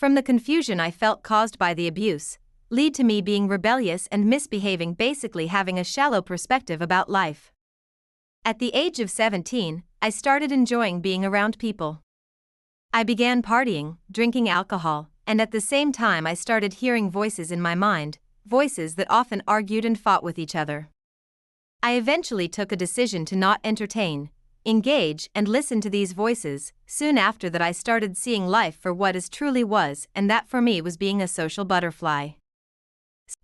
from the confusion I felt caused by the abuse, lead to me being rebellious and misbehaving, basically having a shallow perspective about life. At the age of 17, I started enjoying being around people. I began partying, drinking alcohol, and at the same time I started hearing voices in my mind, voices that often argued and fought with each other. I eventually took a decision to not entertain, engage, and listen to these voices. Soon after that, I started seeing life for what it truly was, and that for me was being a social butterfly.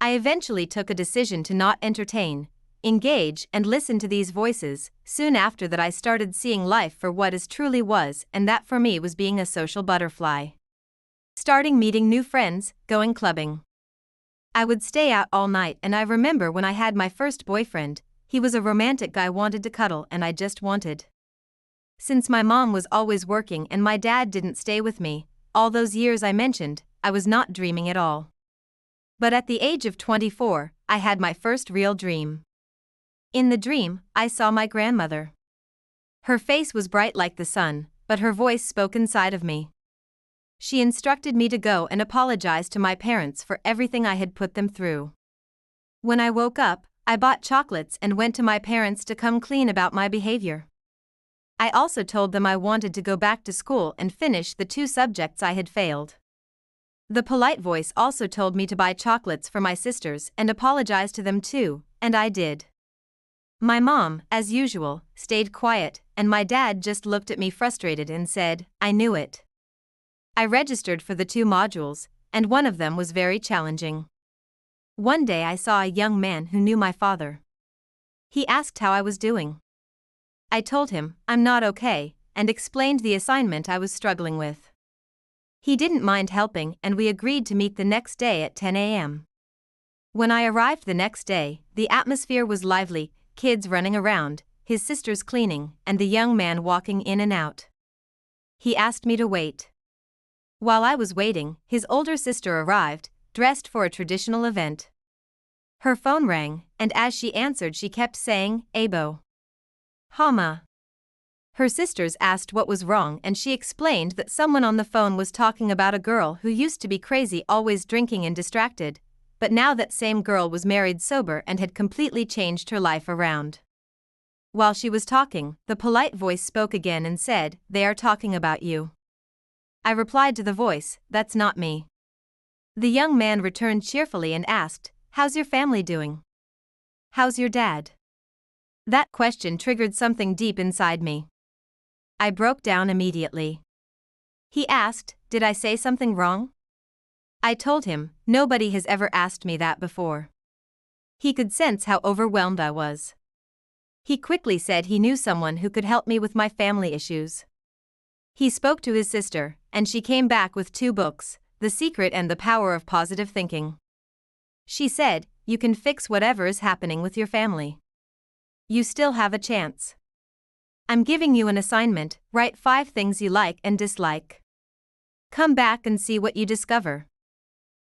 I eventually took a decision to not entertain, engage, and listen to these voices. Soon after that, I started seeing life for what it truly was, and that for me was being a social butterfly. Starting meeting new friends, going clubbing. I would stay out all night, and I remember when I had my first boyfriend, he was a romantic guy, wanted to cuddle, and I just wanted. Since my mom was always working and my dad didn't stay with me, all those years I mentioned, I was not dreaming at all. But at the age of 24, I had my first real dream. In the dream, I saw my grandmother. Her face was bright like the sun, but her voice spoke inside of me. She instructed me to go and apologize to my parents for everything I had put them through. When I woke up, I bought chocolates and went to my parents to come clean about my behavior. I also told them I wanted to go back to school and finish the 2 subjects I had failed. The polite voice also told me to buy chocolates for my sisters and apologize to them too, and I did. My mom, as usual, stayed quiet, and my dad just looked at me frustrated and said, "I knew it." I registered for the 2 modules, and one of them was very challenging. One day I saw a young man who knew my father. He asked how I was doing. I told him, "I'm not okay," and explained the assignment I was struggling with. He didn't mind helping, and we agreed to meet the next day at 10 a.m. When I arrived the next day, the atmosphere was lively, kids running around, his sisters cleaning, and the young man walking in and out. He asked me to wait. While I was waiting, his older sister arrived, dressed for a traditional event. Her phone rang, and as she answered, she kept saying, "Abo. Hama." Her sisters asked what was wrong, and she explained that someone on the phone was talking about a girl who used to be crazy, always drinking and distracted, but now that same girl was married, sober, and had completely changed her life around. While she was talking, the polite voice spoke again and said, "They are talking about you." I replied to the voice, "That's not me." The young man returned cheerfully and asked, "How's your family doing? How's your dad?" That question triggered something deep inside me. I broke down immediately. He asked, "Did I say something wrong?" I told him, "Nobody has ever asked me that before." He could sense how overwhelmed I was. He quickly said he knew someone who could help me with my family issues. He spoke to his sister, and she came back with 2 books, The Secret and The Power of Positive Thinking. She said, "You can fix whatever is happening with your family. You still have a chance. I'm giving you an assignment, write 5 things you like and dislike. Come back and see what you discover."